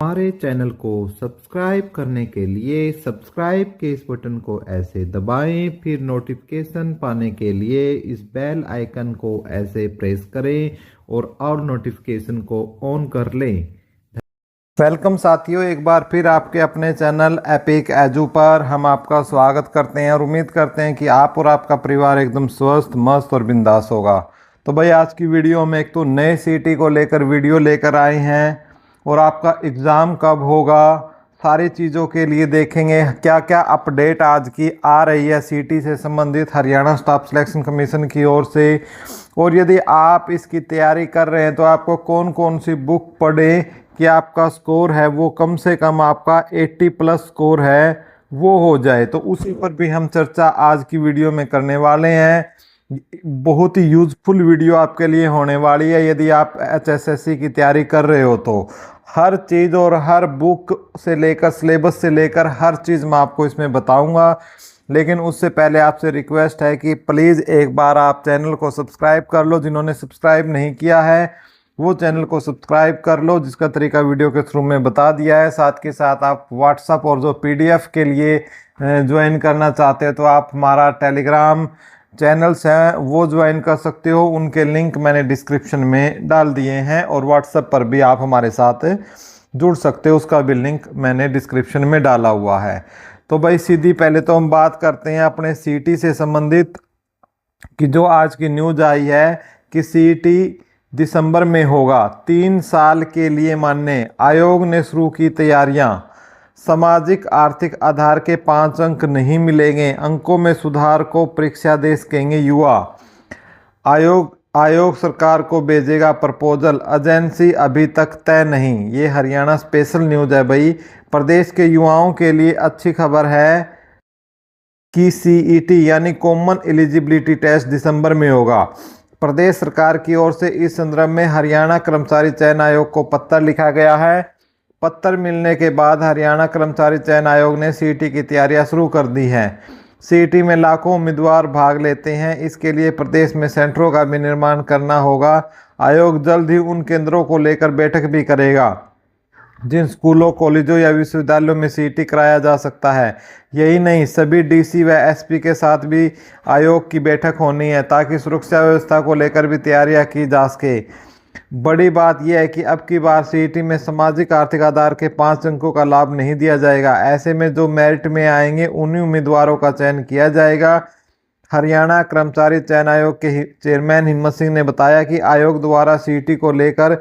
हमारे चैनल को सब्सक्राइब करने के लिए सब्सक्राइब के इस बटन को ऐसे दबाएं, फिर नोटिफिकेशन पाने के लिए इस बेल आइकन को ऐसे प्रेस करें और नोटिफिकेशन को ऑन कर लें। वेलकम साथियों, एक बार फिर आपके अपने चैनल एपिक एजू पर हम आपका स्वागत करते हैं और उम्मीद करते हैं कि आप और आपका परिवार एकदम स्वस्थ, मस्त और बिंदास होगा। तो भाई आज की वीडियो में एक तो नए सीटी को लेकर वीडियो लेकर आए हैं और आपका एग्ज़ाम कब होगा, सारी चीज़ों के लिए देखेंगे क्या क्या अपडेट आज की आ रही है सीटी से संबंधित हरियाणा स्टाफ सिलेक्शन कमीशन की ओर से। और यदि आप इसकी तैयारी कर रहे हैं तो आपको कौन कौन सी बुक पढ़ें कि आपका स्कोर है वो कम से कम आपका 80+ स्कोर है वो हो जाए। तो उसी पर भी हम चर्चा आज की वीडियो में करने वाले हैं। बहुत ही यूजफुल वीडियो आपके लिए होने वाली है यदि आप HSSC की तैयारी कर रहे हो तो। हर चीज़ और हर बुक से लेकर सिलेबस से लेकर हर चीज़ मैं आपको इसमें बताऊंगा। लेकिन उससे पहले आपसे रिक्वेस्ट है कि प्लीज़ एक बार आप चैनल को सब्सक्राइब कर लो। जिन्होंने सब्सक्राइब नहीं किया है वो चैनल को सब्सक्राइब कर लो, जिसका तरीका वीडियो के थ्रू में बता दिया है। साथ के साथ आप व्हाट्सएप और जो PDF के लिए ज्वाइन करना चाहते हैं तो आप हमारा टेलीग्राम चैनल्स हैं वो ज्वाइन कर सकते हो, उनके लिंक मैंने डिस्क्रिप्शन में डाल दिए हैं। और व्हाट्सएप पर भी आप हमारे साथ जुड़ सकते हो, उसका भी लिंक मैंने डिस्क्रिप्शन में डाला हुआ है। तो भाई सीधी पहले तो हम बात करते हैं अपने सीटी से संबंधित कि जो आज की न्यूज़ आई है कि सीटी दिसंबर में होगा। 3 साल के लिए मान्य आयोग ने शुरू की तैयारियां। सामाजिक आर्थिक आधार के 5 अंक नहीं मिलेंगे, अंकों में सुधार को परीक्षा दे सकेंगे युवा। आयोग सरकार को भेजेगा प्रपोजल, एजेंसी अभी तक तय नहीं। ये हरियाणा स्पेशल न्यूज़ है भाई। प्रदेश के युवाओं के लिए अच्छी खबर है कि CET यानी कॉमन एलिजिबिलिटी टेस्ट दिसंबर में होगा। प्रदेश सरकार की ओर से इस संदर्भ में हरियाणा कर्मचारी चयन आयोग को पत्र लिखा गया है। पत्र मिलने के बाद हरियाणा कर्मचारी चयन आयोग ने CET की तैयारियां शुरू कर दी हैं। CET में लाखों उम्मीदवार भाग लेते हैं, इसके लिए प्रदेश में सेंटरों का भी निर्माण करना होगा। आयोग जल्द ही उन केंद्रों को लेकर बैठक भी करेगा जिन स्कूलों, कॉलेजों या विश्वविद्यालयों में CET कराया जा सकता है। यही नहीं, सभी DC व SP के साथ भी आयोग की बैठक होनी है ताकि सुरक्षा व्यवस्था को लेकर भी तैयारियां की जा सके। बड़ी बात यह है कि अब की बार CET में सामाजिक आर्थिक आधार के 5 अंकों का लाभ नहीं दिया जाएगा। ऐसे में जो मेरिट में आएंगे उन्हीं उम्मीदवारों का चयन किया जाएगा। हरियाणा कर्मचारी चयन आयोग के चेयरमैन हिम्मत सिंह ने बताया कि आयोग द्वारा CET को लेकर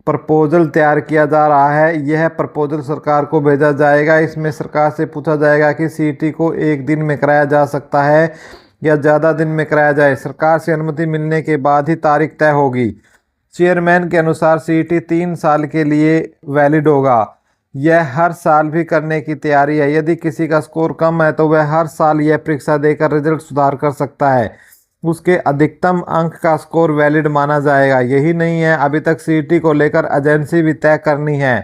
प्रपोजल तैयार किया जा रहा है। यह प्रपोजल सरकार को भेजा जाएगा। इसमें सरकार से पूछा जाएगा कि CET को एक दिन में कराया जा सकता है या ज़्यादा दिन में कराया जाए। सरकार से अनुमति मिलने के बाद ही तारीख तय होगी। चेयरमैन के अनुसार CET 3 साल के लिए वैलिड होगा। यह हर साल भी करने की तैयारी है। यदि किसी का स्कोर कम है तो वह हर साल यह परीक्षा देकर रिजल्ट सुधार कर सकता है। उसके अधिकतम अंक का स्कोर वैलिड माना जाएगा। यही नहीं है, अभी तक CET को लेकर एजेंसी भी तय करनी है।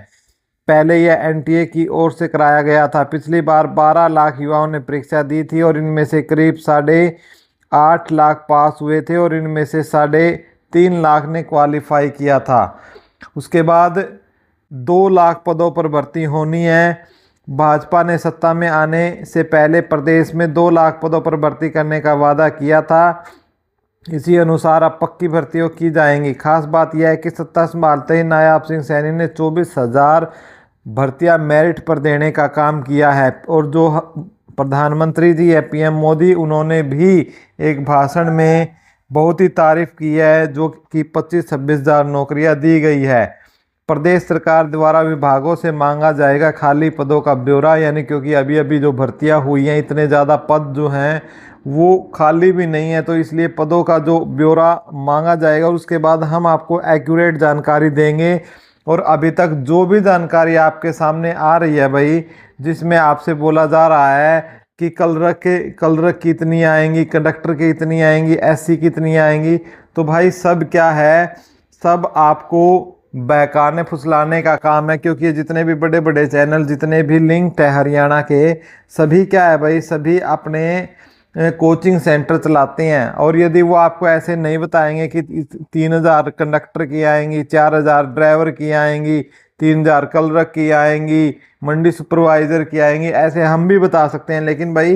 पहले यह NTA की ओर से कराया गया था। पिछली बार 12 लाख युवाओं ने परीक्षा दी थी और इनमें से करीब 8.5 लाख पास हुए थे और इनमें से 3.5 लाख ने क्वालिफाई किया था। उसके बाद 2 लाख पदों पर भर्ती होनी है। भाजपा ने सत्ता में आने से पहले प्रदेश में 2 लाख पदों पर भर्ती करने का वादा किया था। इसी अनुसार अब पक्की भर्तियों की जाएंगी। खास बात यह है कि सत्ता संभालते ही नायब सिंह सैनी ने 24,000 भर्तियां मेरिट पर देने का काम किया है। और जो प्रधानमंत्री जी है PM मोदी, उन्होंने भी एक भाषण में बहुत ही तारीफ की है जो कि 25-26 हज़ार नौकरियां दी गई है। प्रदेश सरकार द्वारा विभागों से मांगा जाएगा खाली पदों का ब्यौरा, यानी क्योंकि अभी अभी जो भर्तियां हुई हैं इतने ज़्यादा पद जो हैं वो खाली भी नहीं है, तो इसलिए पदों का जो ब्यौरा मांगा जाएगा और उसके बाद हम आपको एक्यूरेट जानकारी देंगे। और अभी तक जो भी जानकारी आपके सामने आ रही है भाई, जिसमें आपसे बोला जा रहा है कि कलरक की इतनी आएंगी, कंडक्टर की इतनी आएंगी, SC की इतनी आएंगी, तो भाई सब क्या है, सब आपको बहकाने फुसलाने का काम है। क्योंकि जितने भी बड़े बड़े चैनल, जितने भी लिंक्ड है हरियाणा के, सभी क्या है भाई, सभी अपने कोचिंग सेंटर चलाते हैं। और यदि वो आपको ऐसे नहीं बताएंगे कि 3,000 कंडक्टर की आएंगी, 4,000 ड्राइवर की आएंगी, 3000 क्लर्क की आएंगी, मंडी सुपरवाइजर की आएंगी, ऐसे हम भी बता सकते हैं। लेकिन भाई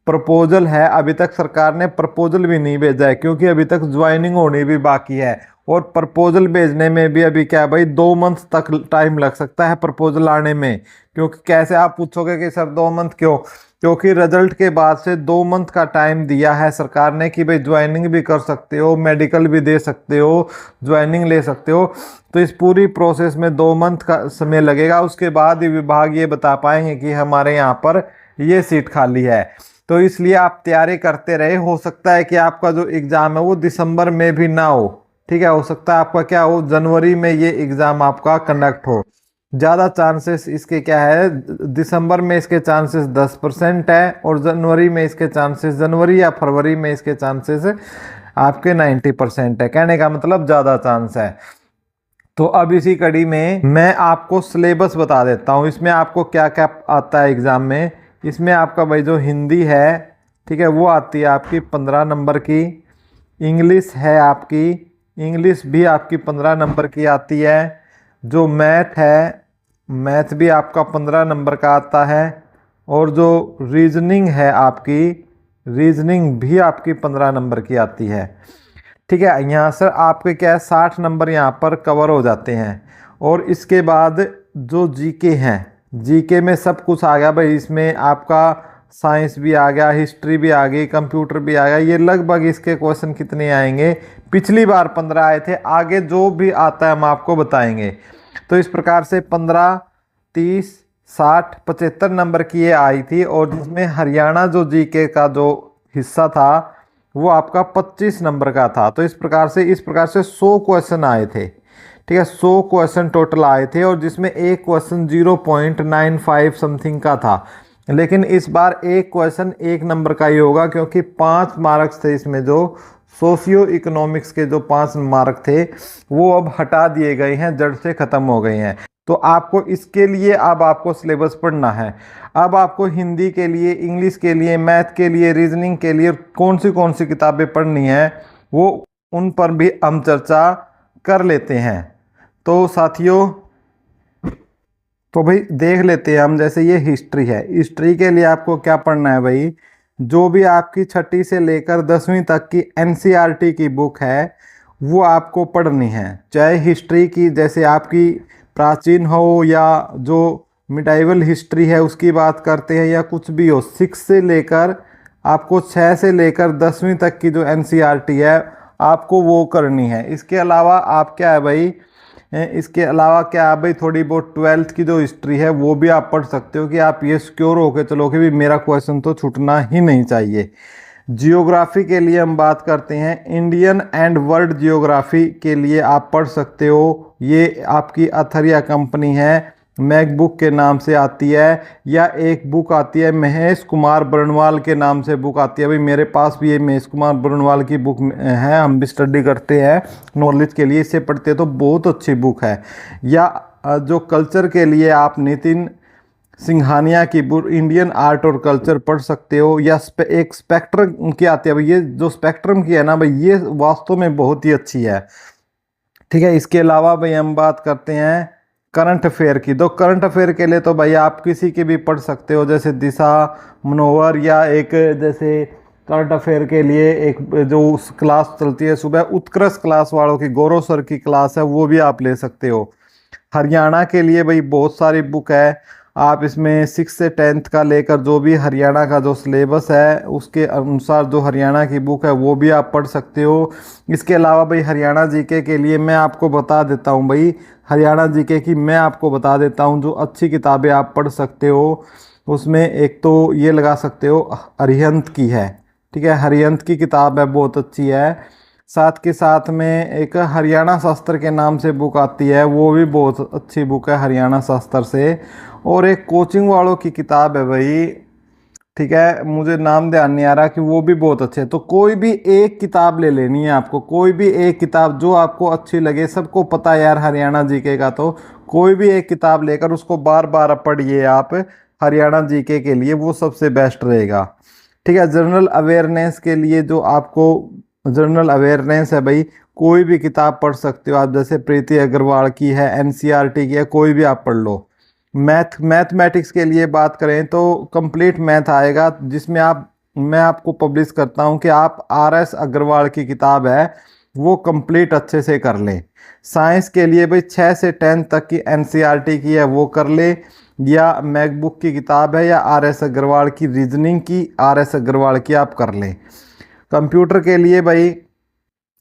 प्रपोजल है, अभी तक सरकार ने प्रपोजल भी नहीं भेजा है, क्योंकि अभी तक ज्वाइनिंग होनी भी बाकी है। और प्रपोजल भेजने में भी अभी क्या है भाई, 2 मंथ तक टाइम लग सकता है प्रपोजल आने में। क्योंकि कैसे, आप पूछोगे कि सर 2 मंथ क्यों? क्योंकि रिजल्ट के बाद से 2 मंथ का टाइम दिया है सरकार ने कि भाई ज्वाइनिंग भी कर सकते हो, मेडिकल भी दे सकते हो, ज्वाइनिंग ले सकते हो। तो इस पूरी प्रोसेस में 2 मंथ का समय लगेगा। उसके बाद ही विभाग ये बता पाएंगे कि हमारे यहाँ पर ये सीट खाली है। तो इसलिए आप तैयारी करते रहे। हो सकता है कि आपका जो एग्ज़ाम है वो दिसंबर में भी ना हो, ठीक है, हो सकता है आपका क्या हो, जनवरी में ये एग्ज़ाम आपका कंडक्ट हो। ज़्यादा चांसेस इसके क्या है, दिसंबर में इसके चांसेस 10% है, और जनवरी में इसके चांसेस, जनवरी या फरवरी में इसके चांसेस आपके 90% है। कहने का मतलब ज़्यादा चांस है। तो अब इसी कड़ी में मैं आपको सिलेबस बता देता हूँ, इसमें आपको क्या क्या आता है एग्ज़ाम में। इसमें आपका भाई जो हिंदी है, ठीक है, वो आती है आपकी 15 नंबर की। इंग्लिश है आपकी, इंग्लिश भी आपकी 15 नंबर की आती है। जो मैथ है, मैथ भी आपका 15 नंबर का आता है। और जो रीजनिंग है आपकी, रीजनिंग भी आपकी 15 नंबर की आती है। ठीक है, यहाँ सर आपके क्या है, 60 नंबर यहाँ पर कवर हो जाते हैं। और इसके बाद जो जीके हैं, जीके में सब कुछ आ गया भाई। इसमें आपका साइंस भी आ गया, हिस्ट्री भी आ गई, कंप्यूटर भी आ गया। ये लगभग इसके क्वेश्चन कितने आएंगे, पिछली बार 15 आए थे, आगे जो भी आता है हम आपको बताएंगे। तो इस प्रकार से 15, 30, 60, 75 नंबर की ये आई थी। और जिसमें हरियाणा जो जीके का जो हिस्सा था वो आपका 25 नंबर का था। तो इस प्रकार से 100 क्वेश्चन आए थे, ठीक है, 100 क्वेश्चन टोटल आए थे। और जिसमें एक क्वेश्चन 0.95 समथिंग का था। लेकिन इस बार एक क्वेश्चन 1 नंबर का ही होगा, क्योंकि 5 मार्क्स थे इसमें। जो सोशियो इकोनॉमिक्स के जो 5 मार्क थे वो अब हटा दिए गए हैं, जड़ से ख़त्म हो गए हैं। तो आपको इसके लिए अब आपको सिलेबस पढ़ना है। अब आपको हिंदी के लिए, इंग्लिश के लिए, मैथ के लिए, रीजनिंग के लिए कौन सी किताबें पढ़नी है, वो उन पर भी हम चर्चा कर लेते हैं। तो साथियों, तो भाई देख लेते हैं हम। जैसे ये हिस्ट्री है, हिस्ट्री के लिए आपको क्या पढ़ना है भाई, जो भी आपकी 6ठी से लेकर 10वीं तक की एनसीईआरटी की बुक है वो आपको पढ़नी है। चाहे हिस्ट्री की, जैसे आपकी प्राचीन हो या जो मिडाइवल हिस्ट्री है उसकी बात करते हैं, या कुछ भी हो, 6 से लेकर आपको 6 से लेकर 10वीं तक की जो एनसीईआरटी है आपको वो करनी है। इसके अलावा आप क्या है भाई, इसके अलावा क्या है भाई, थोड़ी बहुत 12th की जो हिस्ट्री है वो भी आप पढ़ सकते हो, कि आप ये सिक्योर होकर चलो कि भी मेरा क्वेश्चन तो छूटना ही नहीं चाहिए। जियोग्राफी के लिए हम बात करते हैं, इंडियन एंड वर्ल्ड जियोग्राफी के लिए आप पढ़ सकते हो। ये आपकी अथरिया कंपनी है, मैकबुक के नाम से आती है। या एक बुक आती है महेश कुमार बर्णवाल के नाम से बुक आती है। भाई मेरे पास भी ये महेश कुमार बर्णवाल की बुक है, हम भी स्टडी करते हैं नॉलेज के लिए, इसे पढ़ते हैं तो बहुत अच्छी बुक है। या जो कल्चर के लिए आप नितिन सिंघानिया की बुक इंडियन आर्ट और कल्चर पढ़ सकते हो। या एक स्पेक्ट्रम की आती है भाई, ये जो स्पेक्ट्रम की है ना भाई, ये वास्तव में बहुत ही अच्छी है, ठीक है। इसके अलावा भाई हम बात करते हैं करंट अफेयर की। तो करंट अफेयर के लिए तो भाई आप किसी की भी पढ़ सकते हो, जैसे दिशा मनोहर, या एक जैसे करंट अफेयर के लिए एक जो क्लास चलती है सुबह, उत्कृष्ट क्लास वालों की, गौरव सर की क्लास है, वो भी आप ले सकते हो। हरियाणा के लिए भाई बहुत सारी बुक है, आप इसमें 6 से 10th का लेकर जो भी हरियाणा का जो सिलेबस है उसके अनुसार जो हरियाणा की बुक है वो भी आप पढ़ सकते हो। इसके अलावा भाई हरियाणा जीके के लिए मैं आपको बता देता हूँ भाई, हरियाणा जीके की मैं आपको बता देता हूँ जो अच्छी किताबें आप पढ़ सकते हो। उसमें एक तो ये लगा सकते हो, अरिहंत की है, ठीक है, हरिहंत की किताब है, बहुत अच्छी है। साथ के साथ में एक हरियाणा शास्त्र के नाम से बुक आती है, वो भी बहुत अच्छी बुक है हरियाणा शास्त्र से। और एक कोचिंग वालों की किताब है भाई, ठीक है, मुझे नाम ध्यान नहीं आ रहा, कि वो भी बहुत अच्छे है। तो कोई भी एक किताब ले लेनी है आपको, कोई भी एक किताब जो आपको अच्छी लगे। सबको पता है यार हरियाणा जीके का, तो कोई भी एक किताब लेकर उसको बार बार पढ़िए आप हरियाणा जीके के लिए, वो सबसे बेस्ट रहेगा, ठीक है। जनरल अवेयरनेस के लिए जो आपको जनरल अवेयरनेस है भाई, कोई भी किताब पढ़ सकते हो आप, जैसे प्रीति अग्रवाल की है, एनसीईआरटी की है, कोई भी आप पढ़ लो। मैथमेटिक्स के लिए बात करें तो कंप्लीट मैथ आएगा, जिसमें मैं आपको पब्लिश करता हूं कि आप RS अग्रवाल की किताब है वो कंप्लीट अच्छे से कर लें। साइंस के लिए भाई 6 से 10 तक की एनसीईआरटी की है वो कर ले, या मैकबुक की किताब है, या RS अग्रवाल की रीजनिंग की RS अग्रवाल की आप कर लें। कंप्यूटर के लिए भाई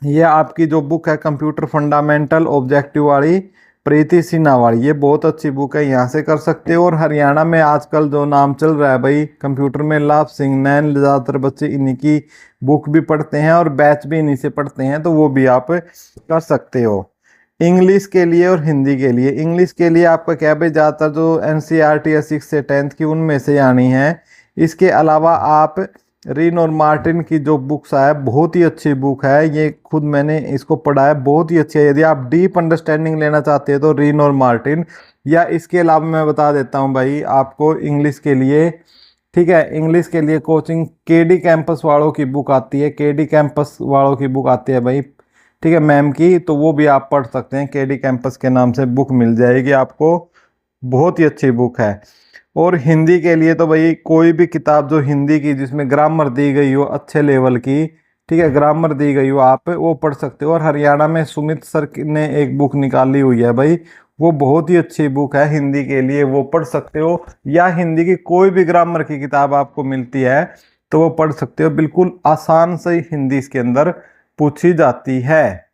ये आपकी जो बुक है कंप्यूटर फंडामेंटल ऑब्जेक्टिव वाली, प्रीति सिन्हा वाली, ये बहुत अच्छी बुक है, यहाँ से कर सकते हो। और हरियाणा में आजकल जो नाम चल रहा है भाई कंप्यूटर में, लाभ सिंह नैन, ज़्यादातर बच्चे इन्हीं की बुक भी पढ़ते हैं और बैच भी इन्हीं से पढ़ते हैं, तो वो भी आप कर सकते हो। इंग्लिश के लिए और हिंदी के लिए, इंग्लिश के लिए आपका क्या है भाई, ज़्यादातर जो एनसीईआरटी है 6 से 10 की उनमें से आनी है। इसके अलावा आप रिन और मार्टिन की जो बुक्स है बहुत ही अच्छी बुक है, ये खुद मैंने इसको पढ़ा है, बहुत ही अच्छी है। यदि आप डीप अंडरस्टैंडिंग लेना चाहते हैं तो रिन और मार्टिन, या इसके अलावा मैं बता देता हूँ भाई आपको इंग्लिश के लिए, ठीक है, इंग्लिश के लिए कोचिंग केडी कैंपस वालों की बुक आती है, केडी कैंपस वालों की बुक आती है भाई, ठीक है मैम की, तो वो भी आप पढ़ सकते हैं, केडी कैंपस के नाम से बुक मिल जाएगी आपको, बहुत ही अच्छी बुक है। और हिंदी के लिए तो भाई कोई भी किताब जो हिंदी की जिसमें ग्रामर दी गई हो अच्छे लेवल की, ठीक है, ग्रामर दी गई हो आप वो पढ़ सकते हो। और हरियाणा में सुमित सर ने एक बुक निकाली हुई है भाई, वो बहुत ही अच्छी बुक है हिंदी के लिए, वो पढ़ सकते हो। या हिंदी की कोई भी ग्रामर की किताब आपको मिलती है तो वो पढ़ सकते हो, बिल्कुल आसान से हिंदी इसके अंदर पूछी जाती है।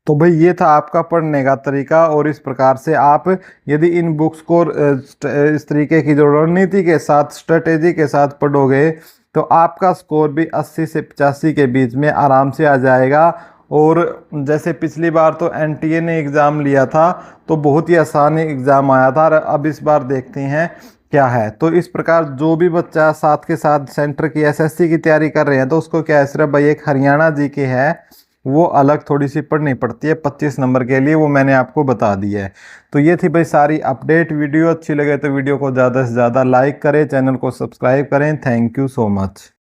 तो भाई ये था आपका पढ़ने का तरीका, और इस प्रकार से आप यदि इन बुक्स को इस तरीके की जो रणनीति के साथ, स्ट्रेटेजी के साथ पढ़ोगे तो आपका स्कोर भी 80 से 85 के बीच में आराम से आ जाएगा। और जैसे पिछली बार तो एनटीए ने एग्ज़ाम लिया था तो बहुत ही आसान एग्ज़ाम आया था, और अब इस बार देखते हैं क्या है। तो इस प्रकार जो भी बच्चा साथ के साथ सेंटर की एसएससी की तैयारी कर रहे हैं तो उसको क्या है, सिर्फ भाई एक हरियाणा जी के है वो अलग थोड़ी सी पढ़नी पड़ती है 25 नंबर के लिए, वो मैंने आपको बता दी है। तो ये थी भाई सारी अपडेट। वीडियो अच्छी लगे तो वीडियो को ज़्यादा से ज़्यादा लाइक करें, चैनल को सब्सक्राइब करें। Thank you so much.